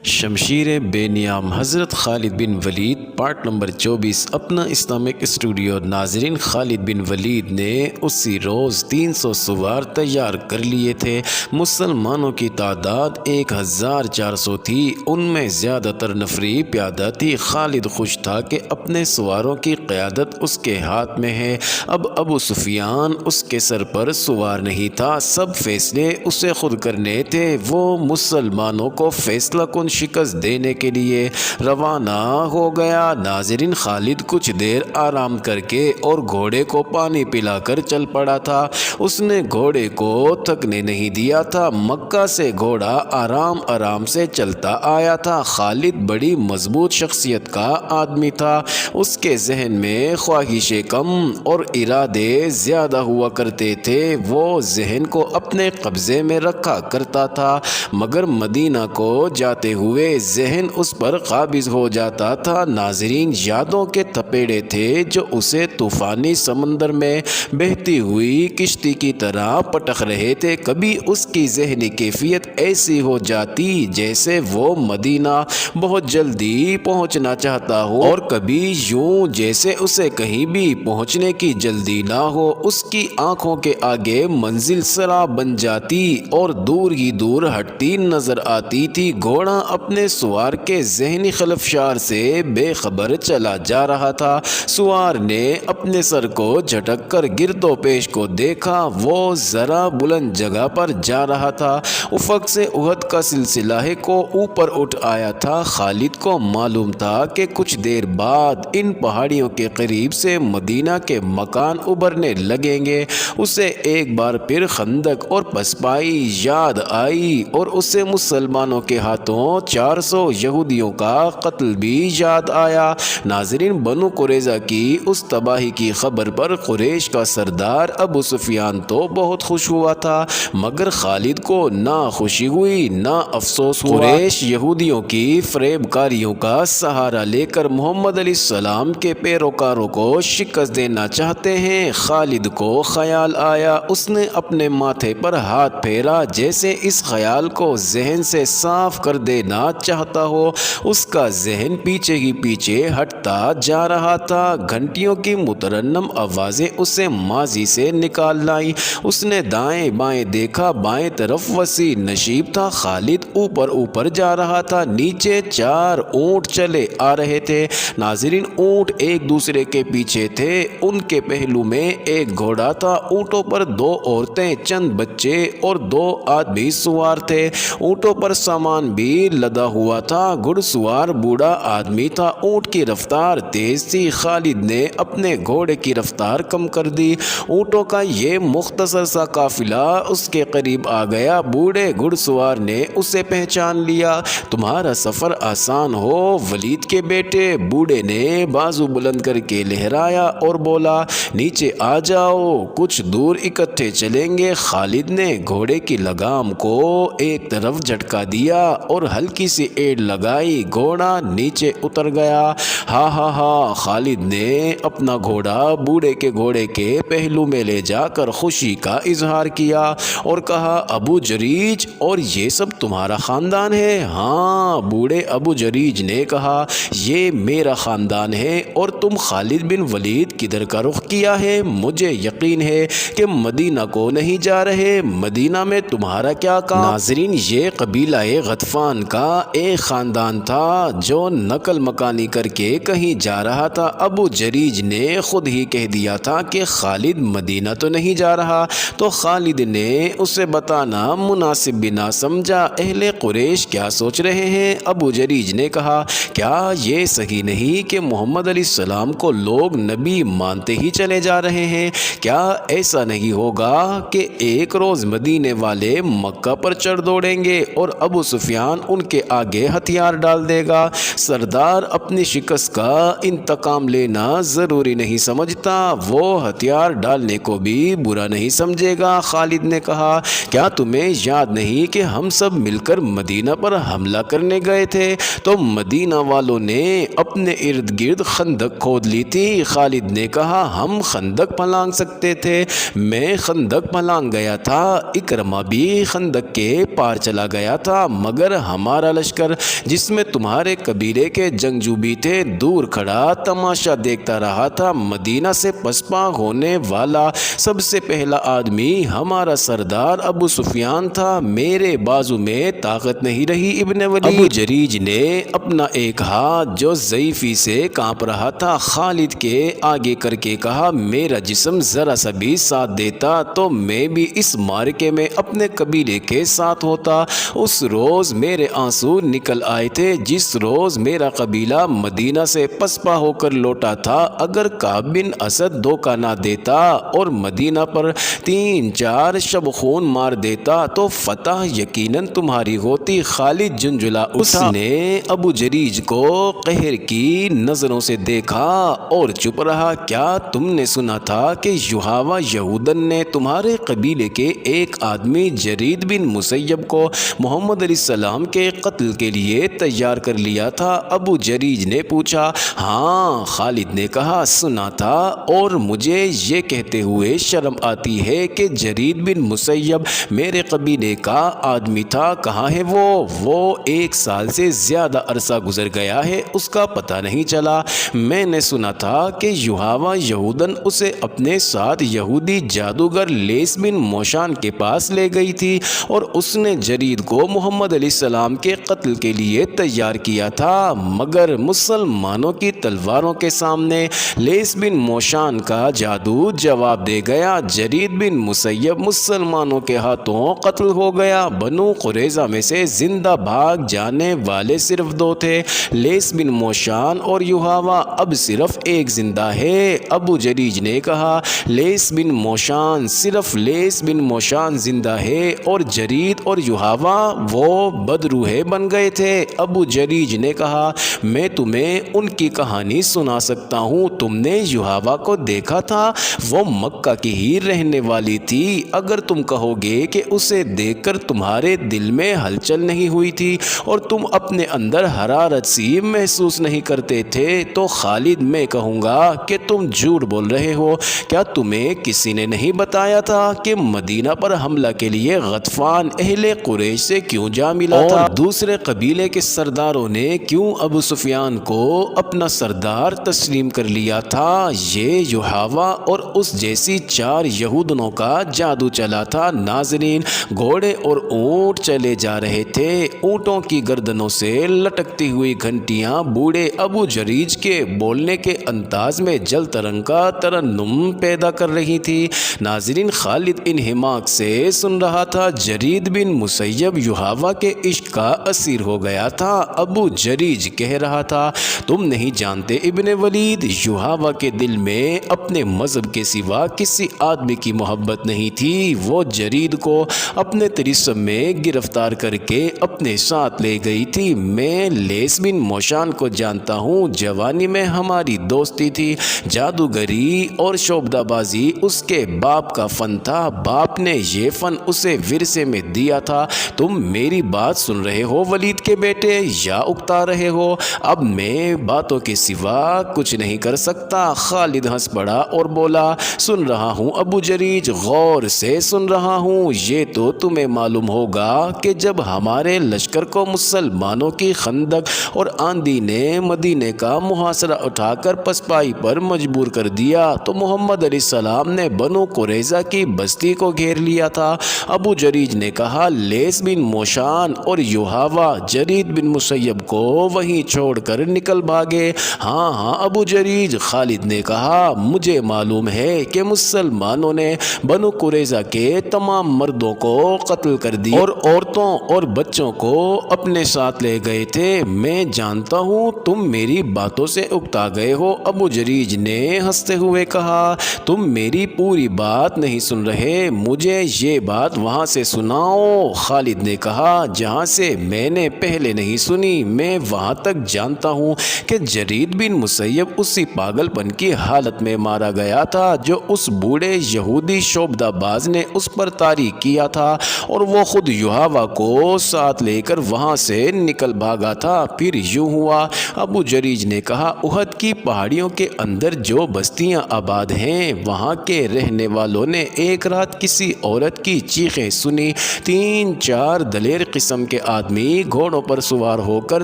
شمشیر بے نیام حضرت خالد بن ولید part number 24 اپنا اسلامک اسٹوڈیو۔ ناظرین، خالد بن ولید نے اسی روز 300 سوار تیار کر لیے تھے۔ مسلمانوں کی تعداد 1400 تھی، ان میں زیادہ تر نفری پیادہ تھی۔ خالد خوش تھا کہ اپنے سواروں کی قیادت اس کے ہاتھ میں ہے۔ اب ابو سفیان اس کے سر پر سوار نہیں تھا، سب فیصلے اسے خود کرنے تھے۔ وہ مسلمانوں کو فیصلہ کن شکست دینے کے لیے روانہ ہو گیا۔ ناظرین، خالد کچھ دیر آرام کر کے اور گھوڑے کو پانی پلا کر چل پڑا تھا۔ اس نے گھوڑے کو تھکنے نہیں دیا تھا۔ مکہ سے گھوڑا آرام آرام سے چلتا آیا تھا۔ خالد بڑی مضبوط شخصیت کا آدمی تھا۔ اس کے ذہن میں خواہشیں کم اور ارادے زیادہ ہوا کرتے تھے۔ وہ ذہن کو اپنے قبضے میں رکھا کرتا تھا، مگر مدینہ کو جاتے ہوئے ذہن اس پر قابض ہو جاتا تھا۔ ناظرین، یادوں کے تپیڑے تھے جو اسے طوفانی سمندر میں بہتی ہوئی کشتی کی طرح پٹخ رہے تھے۔ کبھی اس کی ذہنی کیفیت ایسی ہو جاتی جیسے وہ مدینہ بہت جلدی پہنچنا چاہتا ہو، اور کبھی یوں جیسے اسے کہیں بھی پہنچنے کی جلدی نہ ہو۔ اس کی آنکھوں کے آگے منزل سراب بن جاتی اور دور ہی دور ہٹتی نظر آتی تھی۔ گھوڑا اپنے سوار کے ذہنی خلفشار سے بے خبر چلا جا رہا تھا۔ سوار نے اپنے سر کو جھٹک کر گرد و پیش کو دیکھا۔ وہ ذرا بلند جگہ پر جا رہا تھا۔ افق سے احد کا سلسلہ کو اوپر اٹھ آیا تھا۔ خالد کو معلوم تھا کہ کچھ دیر بعد ان پہاڑیوں کے قریب سے مدینہ کے مکان ابھرنے لگیں گے۔ اسے ایک بار پھر خندق اور پسپائی یاد آئی اور اسے مسلمانوں کے ہاتھوں 400 یہودیوں کا قتل بھی یاد آیا۔ ناظرین، بنو قریظہ کی اس تباہی کی خبر پر قریش کا سردار ابو سفیان تو بہت خوش ہوا تھا، مگر خالد کو نہ خوشی ہوئی نہ افسوس ہوا۔ قریش یہودیوں کی فریب کاریوں کا سہارا لے کر محمد علیہ السلام کے پیروکاروں کو شکست دینا چاہتے ہیں۔ خالد کو خیال آیا، اس نے اپنے ماتھے پر ہاتھ پھیرا جیسے اس خیال کو ذہن سے صاف کر دینا چاہتا ہو۔ اس کا ذہن پیچھے ہی پیچھے ہٹتا جا رہا تھا۔ گھنٹیوں کی مترنم آوازیں اسے ماضی سے نکال لائیں۔ اس نے دائیں بائیں دیکھا، بائیں طرف وسیع نشیب تھا۔ خالد اوپر اوپر جا رہا تھا، نیچے 4 اونٹ چلے آ رہے تھے۔ ناظرین، اونٹ ایک دوسرے کے پیچھے تھے، ان کے پہلو میں ایک گھوڑا تھا۔ اونٹوں پر 2 عورتیں، چند بچے اور 2 آدمی سوار تھے۔ اونٹوں پر سامان بھی لدا ہوا تھا۔ گھڑ سوار بوڑھا آدمی تھا۔ اونٹ کی رفتار تیز تھی۔ خالد نے اپنے گھوڑے کی رفتار کم کر دی۔ اونٹوں کا یہ مختصر سا قافلہ اس کے قریب آ گیا۔ بوڑھے گھڑ سوار نے اسے پہچان لیا۔ تمہارا سفر آسان ہو ولید کے بیٹے، بوڑھے نے بازو بلند کر کے لہرایا اور بولا، نیچے آ جاؤ، کچھ دور اکٹھے چلیں گے۔ خالد نے گھوڑے کی لگام کو ایک طرف جھٹکا دیا اور ہلکی سی ایڑ لگائی۔ گھوڑا نیچے اتر گیا۔ ہاں ہاں ہاں، خالد نے اپنا گھوڑا بوڑھے کے گھوڑے کے پہلو میں لے جا کر خوشی کا اظہار کیا اور کہا، ابو جریج، اور یہ سب تمہارا خاندان ہے؟ ہاں، بوڑھے ابو جریج نے کہا، یہ میرا خاندان ہے۔ اور تم خالد بن ولید کدھر کا رخ کیا ہے؟ مجھے یقین ہے کہ مدینہ کو نہیں جا رہے۔ مدینہ میں تمہارا کیا کام؟ ناظرین، یہ قبیلہ غطفان کا ایک خاندان تھا جو نقل مکانی کر کے کہیں جا رہا تھا۔ ابو جریج نے خود ہی کہہ دیا تھا کہ خالد مدینہ تو نہیں جا رہا، تو خالد نے اسے بتانا مناسب بھی نہ سمجھا۔ اہل قریش کیا سوچ رہے ہیں؟ ابو جریج نے کہا، کیا یہ صحیح نہیں کہ محمد علیہ السلام کو لوگ نبی مانتے ہی چلے جا رہے ہیں؟ کیا ایسا نہیں ہوگا کہ ایک روز مدینے والے مکہ پر چڑھ دوڑیں گے اور ابو سفیان ان کے آگے ہتھیار ڈال دے گا؟ سردار اپنی شکست کا انتقام لینا ضروری نہیں سمجھتا، وہ ہتھیار ڈالنے کو بھی برا نہیں سمجھے گا۔ خالد نے کہا، کیا تمہیں یاد نہیں کہ ہم سب مل کر مدینہ پر حملہ کرنے گئے تھے؟ تو مدینہ والوں نے اپنے ارد گرد خندق کھود لی تھی۔ خالد نے کہا، ہم خندق پھلانگ سکتے تھے، میں خندق پھلانگ گیا تھا، اکرمہ بھی خندق کے پار چلا گیا تھا، مگر ہمارا لشکر جس میں تمہارے قبیلے کے جنگجو بھی تھے دور کھڑا تماشا دیکھتا رہا تھا۔ مدینہ سے پسپا ہونے والا سب سے پہلا آدمی ہمارا سردار ابو سفیان تھا، میرے بازو میں طاقت نہیں رہی۔ ابن ولید ابو جریج نے اپنا ایک ہاتھ جو ضعیفی سے کانپ رہا تھا خالد کے آگے کر کے کہا، میرا جسم ذرا سا بھی ساتھ دیتا تو میں بھی اس معرکے میں اپنے قبیلے کے ساتھ ہوتا۔ اس روز میرے آنسو نکل آئے تھے جس روز میرا قبیلہ مدینہ سے پسپا ہو کر لوٹا تھا۔ اگر کعب بن اسد دھوکہ نہ دیتا اور مدینہ پر 3-4 شب خون مار دیتا تو فتح یقیناً تمہاری ہوتی۔ خالد جھنجھلا اٹھا۔ اس نے ابو جریج کو قہر کی نظروں سے دیکھا اور چپ رہا۔ کیا تم نے سنا تھا کہ یحاوہ یہودن نے تمہارے قبیلے کے ایک آدمی جرید بن مسیب کو محمد علیہ السلام کے قتل کے لیے تیار کر لیا تھا؟ ابو جریج نے پوچھا۔ ہاں، خالد نے کہا، سنا تھا، اور مجھے یہ کہتے ہوئے شرم آتی ہے کہ جرید بن مسیب میرے قبیلے کا آدمی تھا۔ کہاں ہے وہ 1 سال سے زیادہ عرصہ گزر گیا ہے، اس کا پتہ نہیں چلا۔ میں نے سنا تھا کہ یحاوہ یہودن اسے اپنے ساتھ یہودی جادوگر لیس بن موشان کے پاس لے گئی تھی اور اس نے جرید کو محمد علیہ السلام کے قتل کے لیے تیار کیا تھا، مگر مسلمانوں کی تلواروں کے سامنے لیس بن موشان کا جادو جواب دے گیا۔ جرید بن مسیب مسلمانوں کے ہاتھوں قتل ہو گیا۔ بنو قریظہ میں سے زندہ بھاگ جانے والے صرف 2 تھے، لیس بن موشان اور یحاوہ، اب صرف ایک زندہ ہے۔ ابو جریج نے کہا، لیس بن موشان، صرف لیس بن موشان زندہ ہے، اور جرید اور یحاوہ وہ بدروحے بن گئے تھے۔ ابو جریج نے کہا، میں تمہیں ان کی کہانی سنا سکتا ہوں۔ تم نے یحاوہ کو دیکھا تھا، وہ مکہ کی ہی رہنے والی تھی۔ اگر تم کہو گے کہ اسے دیکھ کر تمہارے دل میں ہلچل نہیں ہوئی تھی اور تم اپنے اندر حرارت سی محسوس نہیں کرتے تھے تو خالد میں کہوں گا کہ تم جھوٹ بول رہے ہو۔ کیا تمہیں کسی نے نہیں بتایا تھا کہ مدینہ پر حملہ کے لیے غطفان اہل قریش سے کیوں جا ملا تھا؟ اور دوسرے قبیلے کے سرداروں نے کیوں ابو سفیان کو اپنا سردار تسلیم کر لیا تھا؟ یہ یحاوہ اور اس جیسی 4 یہودنوں کا جادو چلا تھا۔ ناظرین، گھوڑے اور اونٹ چلے جا رہے تھے، اونٹوں کی گردنوں سے لٹکتی ہوئی گھنٹیاں بوڑھے ابو جریج کے بولنے کے انداز میں جل ترنگ کا ترنم پیدا کر رہی تھی۔ ناظرین، خالد انہماک سے سن رہا تھا۔ جرید بن مسیب یحاوہ کے عشق کا اسیر ہو گیا تھا۔ ابو جریج کہہ رہا تھا، تم نہیں جانتے ابن ولید، یحاوہ کے دل میں اپنے مذہب کے سوا کسی آدمی کی محبت نہیں تھی۔ وہ جرید کو اپنے طلسم میں گرفتار کر کے اپنے ساتھ لے گئی تھی۔ میں لیس بن موشان کو جانتا ہوں، جوانی میں ہماری دوستی تھی۔ جادوگری اور شعبدہ بازی اس کے باپ کا فن تھا، باپ نے یہ فن اسے ورثے میں دیا تھا۔ تم میری بات سن رہے ہو ولید کے بیٹے، یا اکتا رہے ہو؟ اب میں باتوں کے سوا کچھ نہیں کر سکتا۔ خالد ہنس پڑا اور بولا، سن رہا ہوں ابو جریج، غور سے سن رہا ہوں۔ یہ تو تمہیں معلوم ہوگا کہ جب ہمارے لشکر کو مسلمانوں کی خندق اور آندھی نے مدینے کا محاصرہ اٹھا کر پسپائی پر مجبور کر دیا تو محمد علیہ السلام نے بنو قریظہ کی بستی کو گھیر لیا تھا۔ ابو جریج نے کہا، لیس بن موشان اور یحاوہ جرید بن مسیب کو وہیں چھوڑ کر نکل بھاگے؟ ہاں ہاں ابو جریج، خالد نے کہا، مجھے معلوم ہے کہ مسلمانوں نے بنو قریظہ کے تمام مردوں کو قتل کر دیا اور عورتوں اور بچوں کو اپنے ساتھ لے گئے تھے۔ میں جانتا ہوں تم میری باتوں سے اکتا گئے ہو۔ ابو جریج نے ہنستے ہوئے کہا، تم میری پوری بات نہیں سن رہے، مجھے یہ بات وہاں سے سناؤ۔ خالد نے کہا، جہاں سے میں نے پہلے نہیں سنی، میں وہاں تک جانتا ہوں کہ جرید بن مسیب اسی پاگل پن کی حالت میں مارا گیا تھا جو اس بوڑھے یہودی شعبدہ باز نے اس پر طاری کیا تھا، اور وہ خود یحاوہ کو ساتھ لے کر وہاں سے نکل بھاگا تھا۔ پھر یوں ہوا، ابو جریج نے کہا، احد کی پہاڑیوں کے اندر جو بستیاں آباد ہیں وہاں کے رہنے والوں والوں نے ایک رات کسی عورت کی چیخیں سنی۔ 3-4 دلیر قسم کے آدمی گھوڑوں پر سوار ہو کر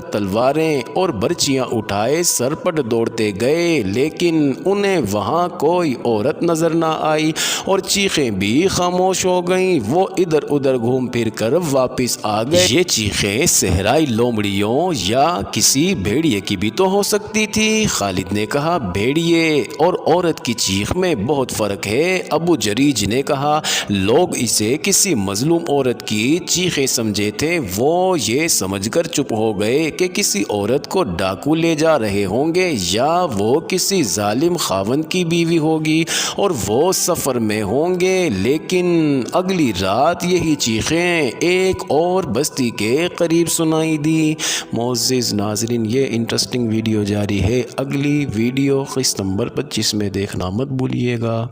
تلواریں اور برچیاں اٹھائے سرپٹ دوڑتے گئے، لیکن انہیں وہاں کوئی عورت نظر نہ آئی اور چیخیں بھی خاموش ہو گئیں۔ وہ ادھر ادھر گھوم پھر کر واپس آ گئے۔ یہ چیخیں صحرائی لومڑیوں یا کسی بھیڑیے کی بھی تو ہو سکتی تھی۔ خالد نے کہا، بھیڑیے اور عورت کی چیخ میں بہت فرق ہے۔ ابو جریج نے کہا، لوگ اسے کسی مظلوم عورت کی چیخیں سمجھے تھے۔ وہ یہ سمجھ کر چپ ہو گئے کہ کسی عورت کو ڈاکو لے جا رہے ہوں گے یا وہ کسی ظالم خاوند کی بیوی ہوگی اور وہ سفر میں ہوں گے۔ لیکن اگلی رات یہی چیخیں ایک اور بستی کے قریب سنائی دی۔ معزز ناظرین، یہ انٹرسٹنگ ویڈیو جاری ہے، اگلی ویڈیو قسط نمبر 25 میں دیکھنا مت بھولیے گا۔